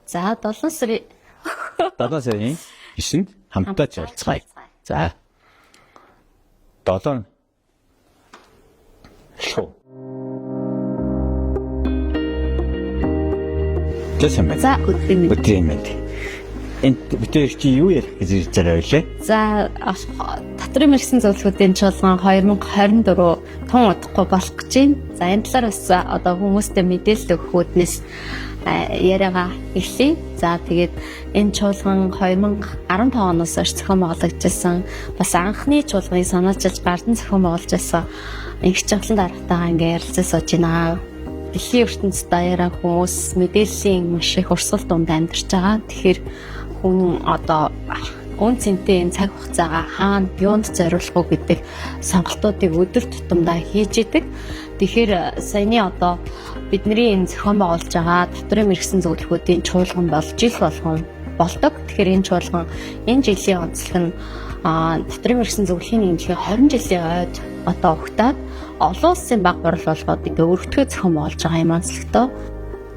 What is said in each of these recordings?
За 7 сарын 7 сарын 9-нд хамтдаа уулзгаая. За. 7 шоу. Тэсэмэ. За өдрийн Өдрийн. Энд бүтээж чи юу ярих гэж ирж байгаа вэ? За татрын мэрэгсэн зөвлөгөөдийн чуулган 2024 тун удахгүй болох гэж байна. За энэ талаар бас одоо хүмүүстээ мэдээлэл өгөх үүднээс яриагаа эхлэе. За тэгээд энэ чуулган 2015 оноос хойш зохион байгуулагдсан бас анхны чуулганы санаачилж гардан зохион байгуулж байсан их чавлан дарагтайгаа ингээ ярилцаж сууж байна. Дэлхийн ертөнцид даяараа хүмүүс мэдээллийн маш их урсгал дунд амьдарч байгаа. Тэгэхээр хүн одоо үн цэнтэй энэ цаг хугацаагаа хаана юунд зориулах уу гэдэг сонголтуудыг өдөр тутамдаа хийж идэг. Тэгэхээр саяны одоо бидний энэ зохион байгуулж байгаа татрын мэрэгсэн зөвлөгөөдийн чуулган бол жил болгон болдог. Тэгэхээр энэ чуулган энэ жилийн онцлог нь татрын мэрэгсэн зөвлөхийн нэгдлийн 20 жилийн ойд одоо ухтаад олон улсын баг барал болгоод ингээ өргөтгөө зохион байгуулж байгаа юм онцлогтой.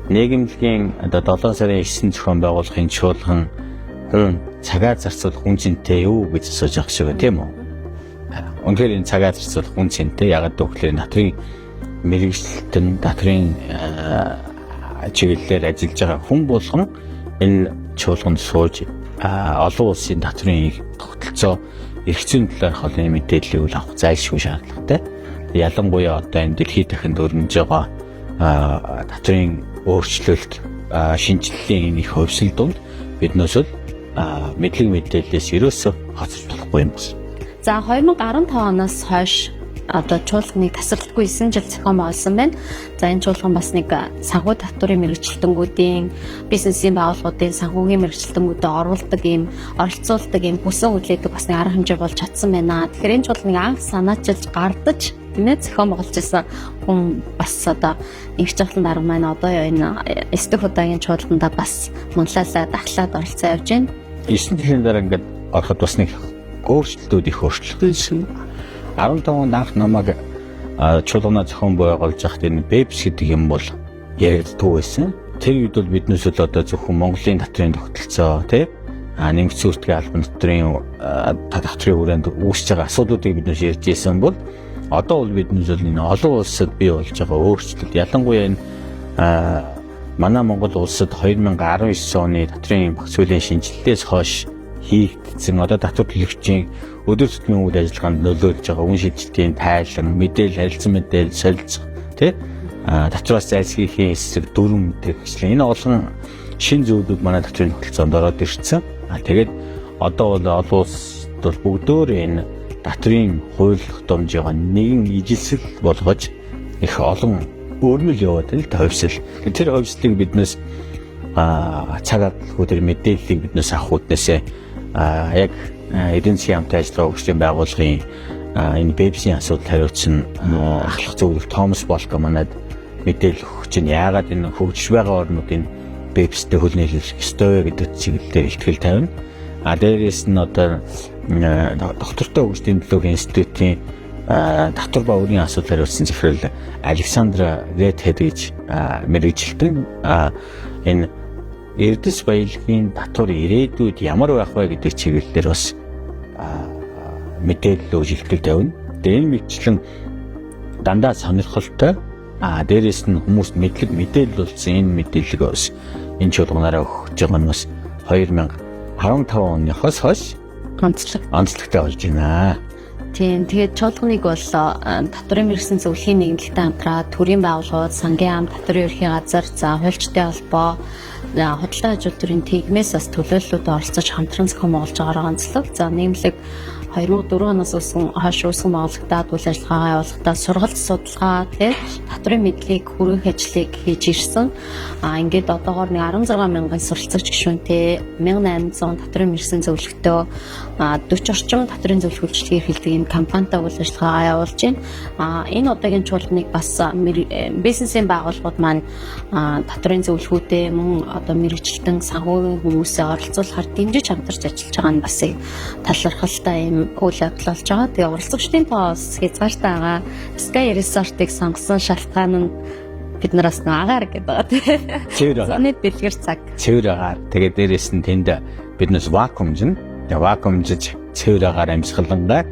Нийгэмлэгийн одоо 7 сарын 9 зохион байгуулахын чуулган цагаа зарцуулах үн цэнтэй юу гэж асууж байгаа шиг тийм үү? Үнэхээр энэ цагаа зарцуулах үн цэнтэй ягаад гэвэл татрын мэрэгчлэлтэн татрын чиглэлээр ажиллаж байгаа хүн болгон энэ чуулганд сууж олон улсын татрын тогтолцоо эрх зүйн талаарх олон мэдээллийг авах зайлшгүй шаардлагатай. Ялангуяа одоо энэ дэлхийд дахинд өрнөж байгаа татрын өөрчлөлт шинжилгээний их хөвсөл донд биднээс л мэдлэг мэдээллээс ерөөсөө хоцрож болохгүй юм байна. За 2015 оноос хойш одоо чуулганыг тасралтгүй 9 жил зохион байгуулсан байна. За энэ чуулган бас нэг санхүү татврын мэрэгчлэлтэнгүүдийн бизнесийн байгууллагуудын санхүүгийн мэрэгчлэлтэнгүүдэд оруулдаг ийм оролцуулдаг ийм хүсэн хүлээдэг бас нэг арга хэмжээ болж чадсан байна. Тэгэхээр энэ чуулганыг анх санаачилж гардаж тэмээ зохион байгуулж байсан хүн бас одоо их жавхлан дарга маань одоо энэ эсдэх удаагийн чуулганда бас мунлайлаа дахлаад оролцоо явж байна. 9 жилийн дараа ингээд ороход бас нэг өөрчлөлтүүд их өөрчлөлт. 15 онд анх намайг чуулгана зохион байгуулж байхад энэ BEPS гэдэг юм бол яригддаг байсан. Тэр үед бол биднээс л одоо зөвхөн Монголын татрын тогтолцоо тийм нэгдсэн үртгийн албан татрын хүрээнд үүсэж байгаа асуудлуудыг биднээс ярьж ирсэн бол одоо бол биднээс л энэ олон улсад бий болж байгаа өөрчлөлт ялангуяа энэ манай Монгол улсад 2019 оны татрын багц хуулийн шинжилгээс хойш хийгдсэн одоо татвар төлөгчийн өдөр тутмын үйл ажиллагаанд нөлөөлж байгаа үн шийдэлтийн тайлан, мэдээлэл, харилцан мэдээлэл, солилцох тий татвараас зайлсхийхийн эсрэг дүрм гэх энэ олон шин зүйлүүд манай татрын тогтолцоонд ороод ирсэн. Тэгээд одоо бол олон улсд бол бүгдөө энэ татрын хууль тогтоомжийг нэгэн ижилсэл болгож их олон өөрмөл яваад л төвсөл. Тэр хөвслийг биднээс цагаат хөтөр мэдээллийг биднээс авах үднээсээ яг эдийн засгийн хамтын ажиллагаа хөгжлийн байгууллагын энэ BEPS-ийн асуудал хариуцсан ахлах зөвлөх Томас Болко манад мэдээлэл өгч чинь яагаад энэ хөгжиж байгаа орнуудын BEPS-тэй хөл нийлүүлэх ёстой гэдэг чиглэлээр ихтгэл тавина. Дээрээс нь одоо доктортой хөгжлийн төлөвийн институтын татвар ба өрийн асуудал хариуцсан захирал Александра Редхед гэж мэрэгжилтэн энэ Эрдэс баялагын татвар ирээдүйд ямар байх вэ гэдэг чиглэлээр бас мэдээлэл өгж ихтгэл тавина. Тэгээ энэ мэтчлэн дандаа сонирхолтой дээрээс нь хүмүүст мэдлэг мэдээлэл болсон энэ мэдээллийг бас энэ чуулганаараа өгч байгаа нь бас 2015 оныхоос хойш онцлогтой болж байна. Тийм тэгээд чуулганыг бол татрын мэрэгсэн зөвлөхийн нэгдэлтэй хамтраад төрийн байгууллагууд, сангийн ам, татрын ерхийн газар, за хуульчдын холбоо, худалдаа хажууд төрийн тэгмээс бас төлөөллөд оролцож хамтран зохион байгуулж байгаа онцлог. За нийгмлэг 2004 оноос хойш үүсгэн байгуулагдаад үйл ажиллагаагаа явуулахдаа сургалт судалгаа татрын мэдлийг хүргэх ажлыг хийж ирсэн. Ингээд одоогоор 16 мянган суралцагч гишүүнтэй 1800 татрын мэрэгсэн зөвлөгтөө 40 орчим татрын зөвлөгөөлчлөгийг эрхэлдэг энэ компанитай үйл ажиллагаагаа явуулж байна. Энэ удаагийн чуулганыг бас бизнесийн байгууллагууд маань татрын зөвлөгөөтэй мөн одоо мэрэгчлэн санхүүгийн хүмүүсээ оролцуулахаар дэмжиж хамтарч ажиллаж байгаа нь бас талархалтай юм үйл явдал болж байгаа. Тэгээ уралцагчдын тоос хязгаартай байгаа. Sky Resort-ыг сонгосон шалтгаан нь бид нараас нэг агаар гэдэг байгаа тийм. Цэвэр агаар. Зуны дэлгэр цаг. Цэвэр агаар. Тэгээд дээрэс нь тэнд биднээс вакуумжин. Тэгээд вакуумжиж цэвэр агаар амьсгалангаа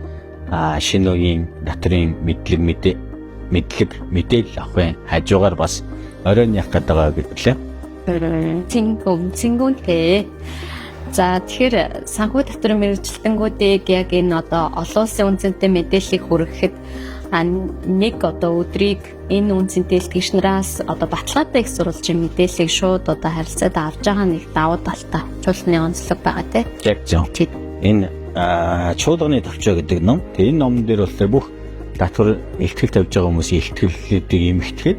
шинэ үеийн дотрын мэдээлэл авахын хажуугаар бас оройн явах гэдэг байгаа гэвэл Цэнгүүнтэй. За тэгэхээр санхүү дотрын мэргэжилтэнгүүдийг яг энэ одоо олон улсын үнцэнтэй мэдээллийг хүргэхэд нэг одоо өдрийг энэ үнцэнтэй дэлгэшнээс одоо баталгаатай их сурвалжийн мэдээллийг шууд одоо харилцаад авч байгаа нэг давуу талтай чуулганы онцлог байгаа тийм. Яг зөв. Энэ чуулганы төвчөө гэдэг ном. Тэгээ энэ номон дээр бол бүх татвар ихтгэл тавьж байгаа хүмүүсийн ихтгэлүүдийг эмхтгэхэд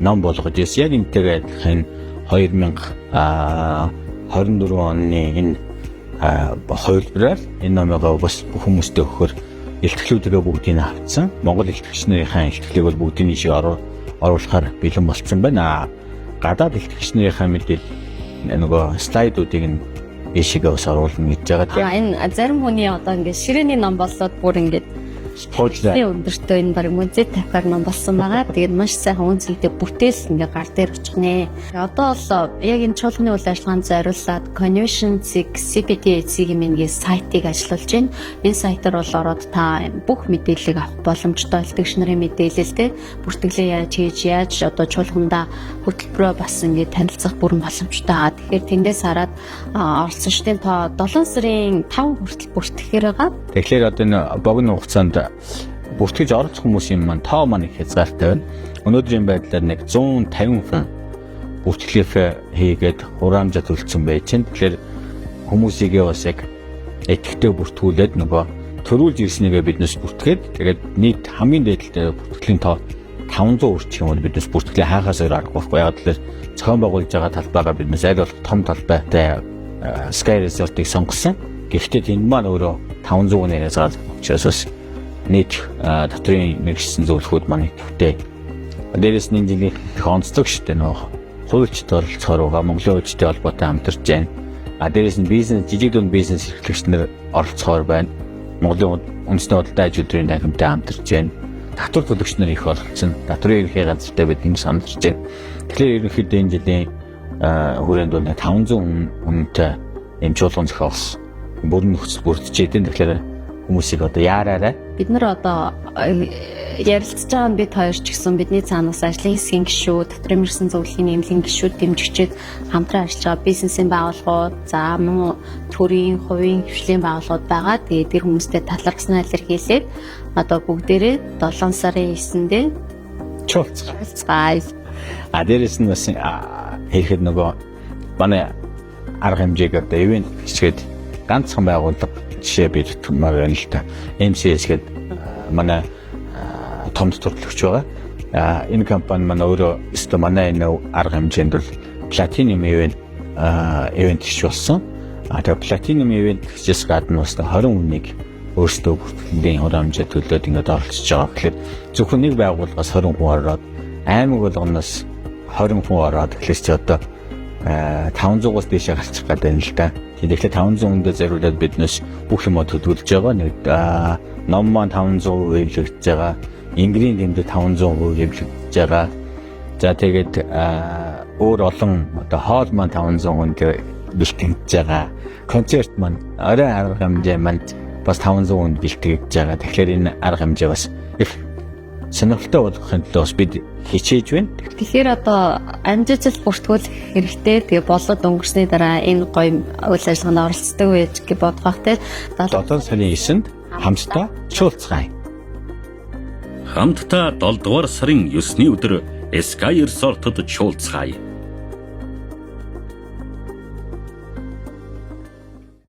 ном болгож ирсэн. Яг энэтэйгээ адилхан 2024 оны энэ хувилбараар энэ номыг бас бүх хүмүүстээ өгөхөөр илтгэлүүдээ бүгдийг авцсан. Монгол илтгэгчнэрийн илтгэлийг бол бүгдийн шиг оруулахаар бэлэн болцсон байна. Гадаад илтгэгчнэрийн мэдээлэл нөгөө слайдуудыг нь ийшээгээ бас оруулна гэж байгаа. Энэ зарим хүний одоо ингээд ширээний ном болоод бүр ингээд Хоолой өндөртөө энэ баг музей тавихаар ном болсон байгаа. Тэгээд маш сайхан үнцэнтэй бүтээл ингээ гар дээр очих нэ. Одоо бол яг энэ чуулганы үйл ажиллагаанд зориулсан Convention CPT-ийн мэнгийн сайтыг ажиллуулж байна. Энэ сайтаар бол ороод та бүх мэдээллийг авах боломжтой. Илтгэгч нарын мэдээлэлтэй бүртгэлээ яаж одоо чуулгандаа хөтөлбөрөө бас ингээ танилцах бүрэн боломжтой байгаа. Тэгэхээр тэндээс хараад орсон штеп та 7 сарын 5 хүртэл бүртгэхээр байгаа. Тэгэхээр одоо энэ богино хугацаанд бүртгэж оролцох хүмүүсийн маань тоо маань их хязгаартай байна. Өнөөдрийн байдлаар нэг 150 хүн бүртгэлээ хийгээд хураамжаа төлсөн байж чинь. Тэгэхээр хүмүүсийгээ бас яг итгэвтэй бүртгүүлээд нөгөө төрүүлж ирснийгээ биднес бүртгээд тэгээд нийт хамгийн дээдлээ бүртгэлийн тоо 500 хүрчих юм бол биднес бүртгэлээ хаахаас өөр аргагүй байхгүй. Яг л зохион байгуулж байгаа талбайгаа биднес аль болох том талбайтай Sky Resort-ыг сонгосон. Гэхдээ тэнд маань өөрөө 500 нэрээс гарч учраас нийт дотрын мэргэжсэн зөвлөхүүд маань идэвхтэй. Дээрээс нь энэ онцлог штэ нөө хуульчтай оролцохоор байгаа Монголын хуульчтай холбоотой хамтарч байна. Дээрээс нь бизнес жижиг дунд бизнес эрхлэгчнэр оролцохоор байна. Монголын үндэсний худалдаа аж үйлдвэрийн танхимтай хамтарч байна. Татвар төлөгч нар их оролцсон. Татврын ерөнхий газартай бид энэ сандарч байна. Тэгэхээр ерөнхийдөө энэ жилийн хүрээнд бол 500 хүнтэй энэ чуулган зохиолсон. Бүрэн нөхцөл бүрдэж идэв. Тэгэхээр хүмүүсийг одоо яараарай. Бид нар одоо ярилцж байгаа нь бид хоёр ч гэсэн бидний цаанаас ажлын хэсгийн гишүүд, дотрын мэргэжсэн зөвлөлийн эмнэлгийн гишүүд дэмжигчээд хамтран ажиллаж байгаа бизнесийн байгууллагууд, за мөн төрийн, хувийн хвшлийн байгууллагууд байгаа. Тэгээд тэр хүмүүстэй талархсан илэрхийлээд одоо бүгдээрээ 7 сарын 9-нд чуулцгаая. Дээрээс нь бас хийхэд нөгөө манай арга хэмжээг одоо ивент хичгээд ганцхан байгууллага жишээ бид байна л та. MCS гэдэг манай том төрөлхч байгаа. Энэ компани манай өөрөө өстө манай энэ арга хэмжээнд бол Platinum event хийж болсон. Тэгээ Platinum event хийжээс гадна бас 20 хүнийг өөрсдөө бүртгэлийн хураамжаа төлөөд ингээд оролцож байгаа. Тэгэхээр зөвхөн нэг байгууллагаас 20 хүн ороод аймаг болгоноос 20 хүн ороод тэгэхээр чи одоо 500-аас дээшээ гарчих гэдэг юм л да. Тэгэхээр 500 хүндээ зориулаад биднээс бүх юмаа төлөвлөж байгаа. Нэг ном маань 500% хэвлэгдэж байгаа. Ингрийн тэмдэг 500% хэвлэгдэж байгаа. За тэгээд өөр олон одоо хоол маань 500 хүндээ бэлтгэж байгаа. Концерт маань орой арга хэмжээ маань бас 500 хүнд бэлтгэж байгаа. Тэгэхээр энэ арга хэмжээ бас их сонирхолтой болгохын тулд бас бид хичээж байна. Тэгэхээр одоо амжилттай бүртгүүлэх хэрэгтэй. Тэгээ болоод өнгөрсний дараа энэ гоё үйл ажиллагаанд оролцдог байж гэж бодгоох те. 7 сарын 9-нд хамтдаа чуулцгаая. Хамтдаа 7 дугаар сарын 9-ний өдөр Sky Resort-д чуулцгаая.